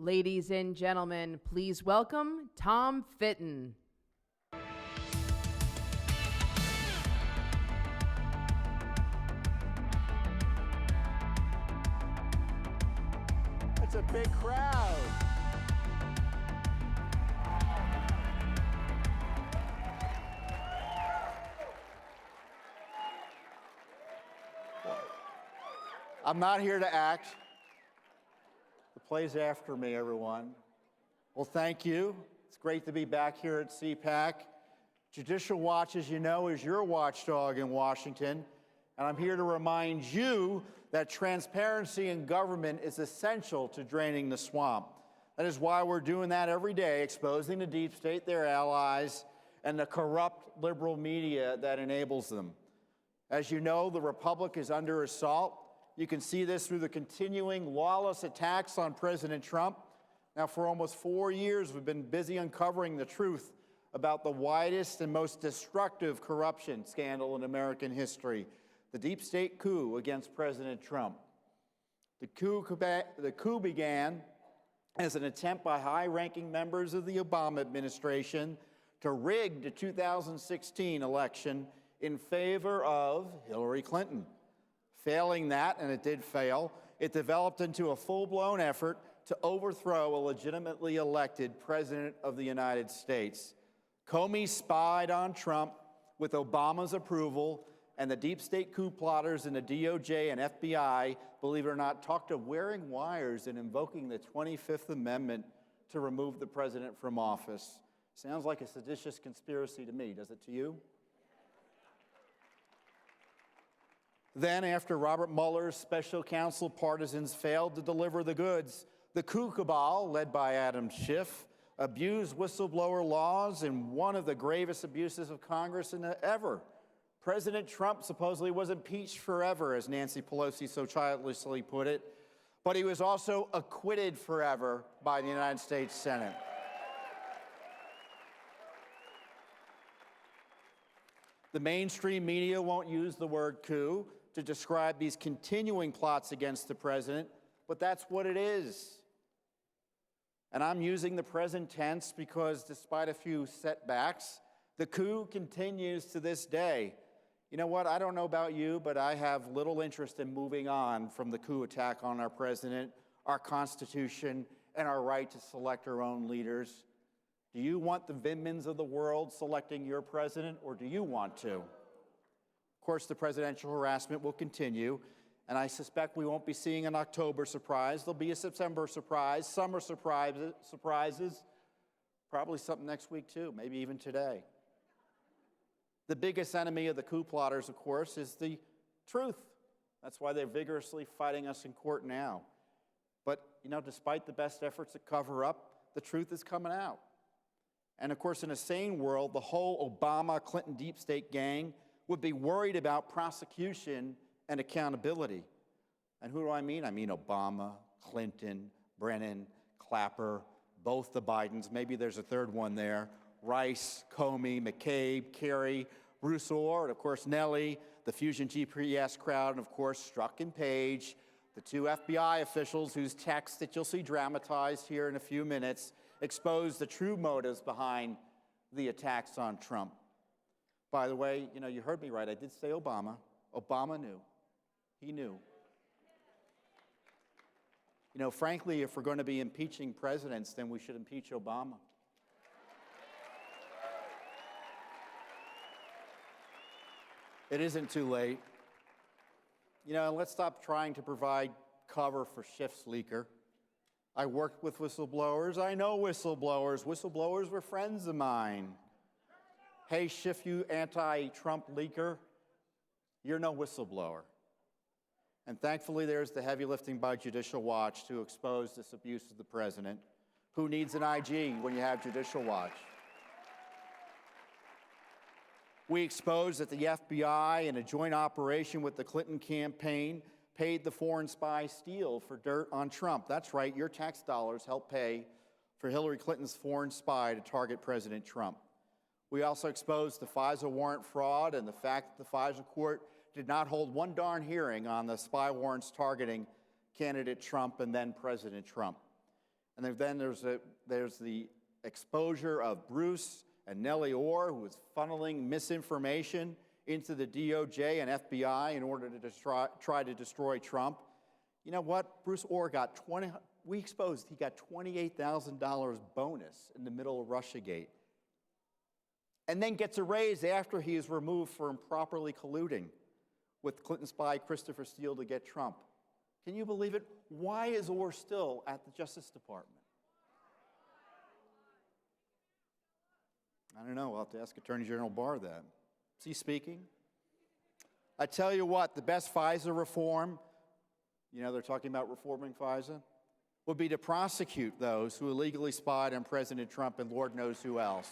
Ladies and gentlemen, please welcome Tom Fitton. It's a big crowd. I'm not here to act. The play's after me, everyone. Well, thank you. It's great to be back here at CPAC. Judicial Watch, as you know, is your watchdog in Washington, and I'm here to remind you that transparency in government is essential to draining the swamp. That is why we're doing that every day, exposing the deep state, their allies, and the corrupt liberal media that enables them. As you know, the Republic is under assault. You can see this through the continuing lawless attacks on President Trump. Now, for almost 4 years, we've been busy uncovering the truth about the widest and most destructive corruption scandal in American history, the deep state coup against President Trump. The coup began as an attempt by high-ranking members of the Obama administration to rig the 2016 election in favor of Hillary Clinton. Failing that, and it did fail, it developed into a full-blown effort to overthrow a legitimately elected president of the United States. Comey spied on Trump with Obama's approval, and the deep state coup plotters in the DOJ and FBI, believe it or not, talked of wearing wires and invoking the 25th Amendment to remove the president from office. Sounds like a seditious conspiracy to me, does it to you? Then, after Robert Mueller's special counsel partisans failed to deliver the goods, the coup cabal, led by Adam Schiff, abused whistleblower laws in one of the gravest abuses of Congress ever. President Trump supposedly was impeached forever, as Nancy Pelosi so childishly put it, but he was also acquitted forever by the United States Senate. The mainstream media won't use the word coup to describe these continuing plots against the president, but that's what it is. And I'm using the present tense because despite a few setbacks, the coup continues to this day. You know what? I don't know about you, but I have little interest in moving on from the coup attack on our president, our Constitution, and our right to select our own leaders. Do you want the Vindmans of the world selecting your president, or do you want to? Of course, the presidential harassment will continue, and I suspect we won't be seeing an October surprise. There'll be a September surprise, summer surprises, probably something next week too, maybe even today. The biggest enemy of the coup plotters, of course, is the truth. That's why they're vigorously fighting us in court now. But, you know, despite the best efforts to cover up, the truth is coming out. And, of course, in a sane world, the whole Obama-Clinton deep state gang would be worried about prosecution and accountability. And who do I mean? I mean Obama, Clinton, Brennan, Clapper, both the Bidens. Maybe there's a third one there. Rice, Comey, McCabe, Kerry, Rousseau, and of course Nellie, the Fusion GPS crowd, and of course Strzok and Page, the two FBI officials whose texts that you'll see dramatized here in a few minutes expose the true motives behind the attacks on Trump. By the way, you know, you heard me right. I did say Obama. Obama knew. He knew. You know, frankly, if we're going to be impeaching presidents, then we should impeach Obama. It isn't too late. You know, let's stop trying to provide cover for Schiff's leaker. I worked with whistleblowers. I know whistleblowers. Whistleblowers were friends of mine. Hey, Schiff, you anti-Trump leaker, you're no whistleblower. And thankfully, there's the heavy lifting by Judicial Watch to expose this abuse of the president. Who needs an IG when you have Judicial Watch? We exposed that the FBI, in a joint operation with the Clinton campaign, paid the foreign spy Steele for dirt on Trump. That's right, your tax dollars helped pay for Hillary Clinton's foreign spy to target President Trump. We also exposed the FISA warrant fraud and the fact that the FISA court did not hold one darn hearing on the spy warrants targeting candidate Trump and then President Trump. And then there's the exposure of Bruce and Nellie Orr, who was funneling misinformation into the DOJ and FBI in order to try to destroy Trump. You know what? Bruce Orr got we exposed he got $28,000 bonus in the middle of Russiagate, and then gets a raise after he is removed for improperly colluding with Clinton spy Christopher Steele to get Trump. Can you believe it? Why is Orr still at the Justice Department? I don't know. We'll have to ask Attorney General Barr that. Is he speaking? I tell you what, the best FISA reform, you know, they're talking about reforming FISA, would be to prosecute those who illegally spied on President Trump and Lord knows who else.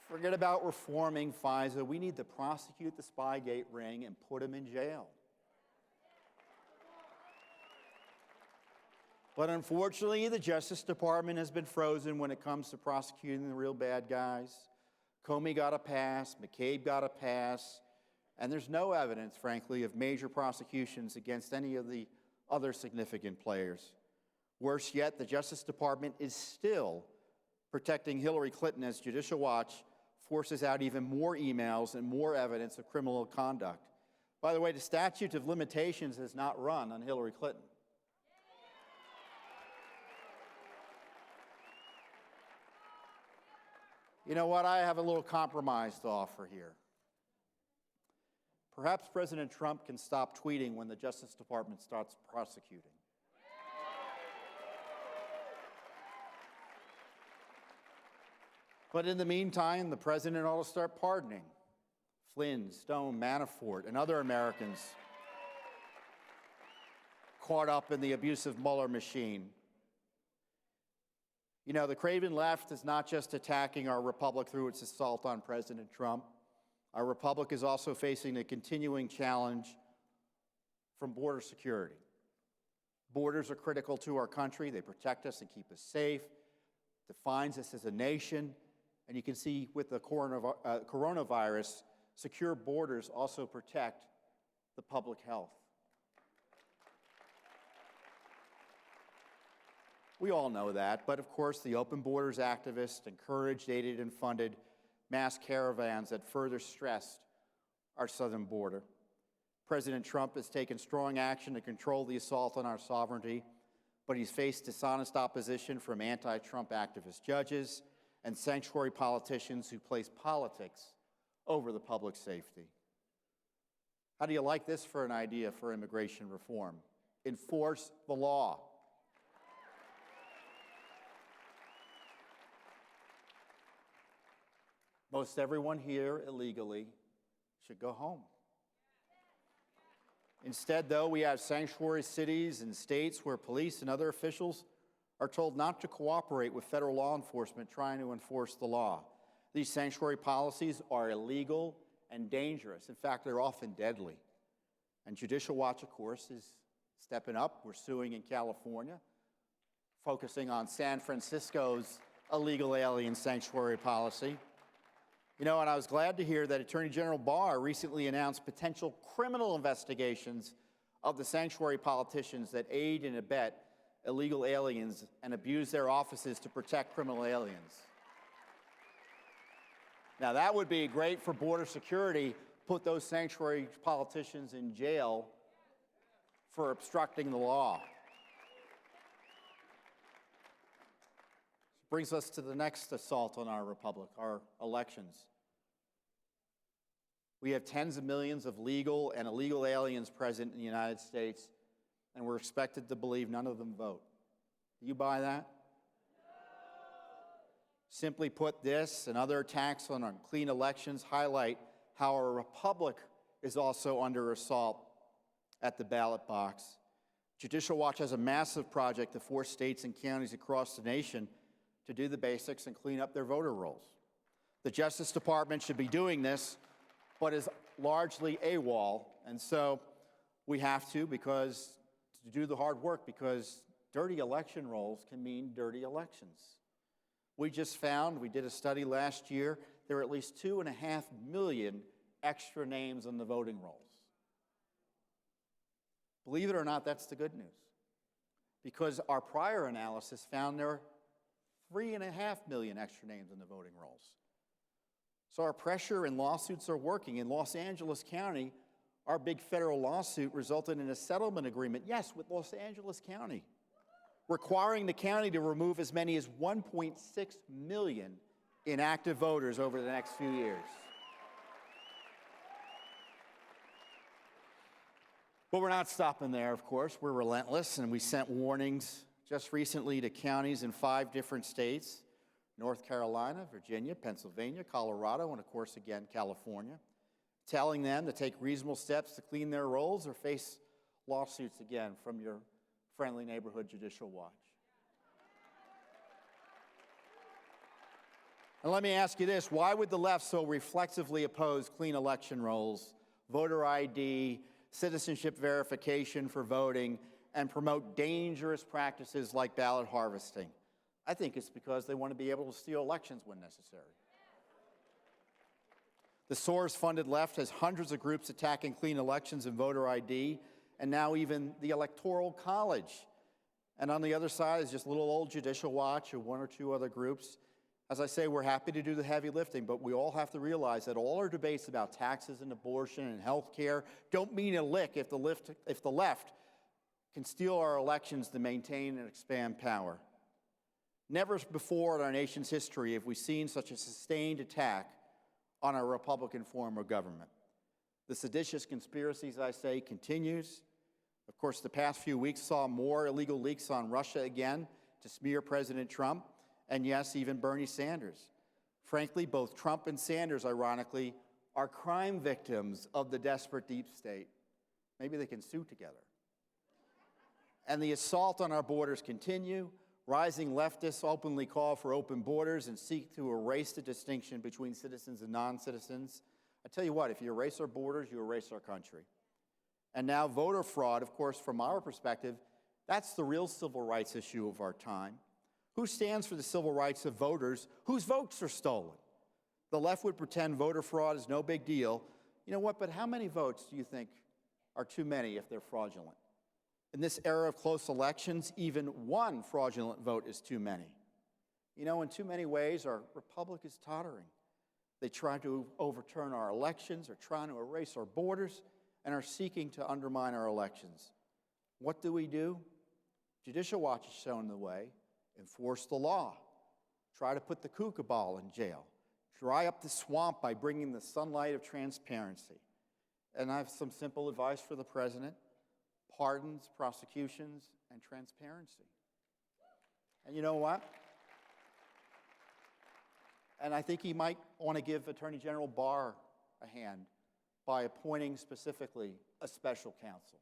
Forget about reforming FISA. We need to prosecute the Spygate ring and put him in jail. But unfortunately, the Justice Department has been frozen when it comes to prosecuting the real bad guys. Comey got a pass, McCabe got a pass, and there's no evidence, frankly, of major prosecutions against any of the other significant players. Worse yet, the Justice Department is still protecting Hillary Clinton as Judicial Watch forces out even more emails and more evidence of criminal conduct. By the way, the statute of limitations has not run on Hillary Clinton. You know what? I have a little compromise to offer here. Perhaps President Trump can stop tweeting when the Justice Department starts prosecuting. But in the meantime, the president ought to start pardoning Flynn, Stone, Manafort, and other Americans caught up in the abusive Mueller machine. You know, the craven left is not just attacking our republic through its assault on President Trump. Our republic is also facing a continuing challenge from border security. Borders are critical to our country. They protect us and keep us safe, defines us as a nation. And you can see with the coronavirus, secure borders also protect the public health. We all know that, but of course the Open Borders activists encouraged, aided, and funded mass caravans that further stressed our southern border. President Trump has taken strong action to control the assault on our sovereignty, but he's faced dishonest opposition from anti-Trump activist judges and sanctuary politicians who place politics over the public safety. How do you like this for an idea for immigration reform? Enforce the law. Most everyone here illegally should go home. Instead, though, we have sanctuary cities and states where police and other officials are told not to cooperate with federal law enforcement trying to enforce the law. These sanctuary policies are illegal and dangerous. In fact, they're often deadly. And Judicial Watch, of course, is stepping up. We're suing in California, focusing on San Francisco's illegal alien sanctuary policy. You know, and I was glad to hear that Attorney General Barr recently announced potential criminal investigations of the sanctuary politicians that aid and abet illegal aliens and abuse their offices to protect criminal aliens. Now, that would be great for border security, put those sanctuary politicians in jail for obstructing the law. Brings us to the next assault on our republic, our elections. We have tens of millions of legal and illegal aliens present in the United States, and we're expected to believe none of them vote. Do you buy that? Simply put, this and other attacks on unclean elections highlight how our republic is also under assault at the ballot box. Judicial Watch has a massive project to force states and counties across the nation to do the basics and clean up their voter rolls. The Justice Department should be doing this, but is largely AWOL, and so we have to do the hard work, because dirty election rolls can mean dirty elections. We just found, we did a study last year, there are at least 2.5 million extra names on the voting rolls. Believe it or not, that's the good news. Because our prior analysis found there are 3.5 million extra names in the voting rolls. So our pressure and lawsuits are working. In Los Angeles County, our big federal lawsuit resulted in a settlement agreement, yes, with Los Angeles County, requiring the county to remove as many as 1.6 million inactive voters over the next few years. But we're not stopping there, of course. We're relentless, and we sent warnings just recently to counties in 5 different states: North Carolina, Virginia, Pennsylvania, Colorado, and of course, again, California, telling them to take reasonable steps to clean their rolls or face lawsuits again from your friendly neighborhood judicial watch. And let me ask you this: why would the left so reflexively oppose clean election rolls, voter ID, citizenship verification for voting, and promote dangerous practices like ballot harvesting? I think it's because they want to be able to steal elections when necessary. The Soros-funded left has hundreds of groups attacking clean elections and voter ID, and now even the Electoral College. And on the other side is just little old Judicial Watch or 1 or 2 other groups. As I say, we're happy to do the heavy lifting, but we all have to realize that all our debates about taxes and abortion and health care don't mean a lick if the left can steal our elections to maintain and expand power. Never before in our nation's history have we seen such a sustained attack on our Republican form of government. The seditious conspiracy, as I say, continues. Of course, the past few weeks saw more illegal leaks on Russia again to smear President Trump, and yes, even Bernie Sanders. Frankly, both Trump and Sanders, ironically, are crime victims of the desperate deep state. Maybe they can sue together. And the assault on our borders continue. Rising leftists openly call for open borders and seek to erase the distinction between citizens and non-citizens. I tell you what, if you erase our borders, you erase our country. And now voter fraud, of course, from our perspective, that's the real civil rights issue of our time. Who stands for the civil rights of voters whose votes are stolen? The left would pretend voter fraud is no big deal. You know what, but how many votes do you think are too many if they're fraudulent? In this era of close elections, even one fraudulent vote is too many. You know, in too many ways, our republic is tottering. They try to overturn our elections, are trying to erase our borders, and are seeking to undermine our elections. What do? Judicial Watch has shown the way. Enforce the law. Try to put the Coup cabal in jail. Dry up the swamp by bringing the sunlight of transparency. And I have some simple advice for the president: pardons, prosecutions, and transparency. And you know what? And I think he might want to give Attorney General Barr a hand by appointing specifically a special counsel.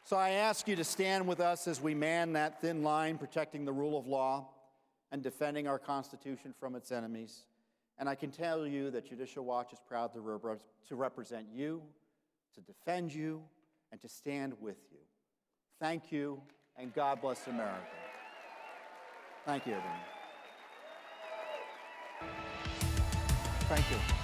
So I ask you to stand with us as we man that thin line protecting the rule of law and defending our Constitution from its enemies. And I can tell you that Judicial Watch is proud to represent you, to defend you, and to stand with you. Thank you, and God bless America. Thank you, everyone. Thank you.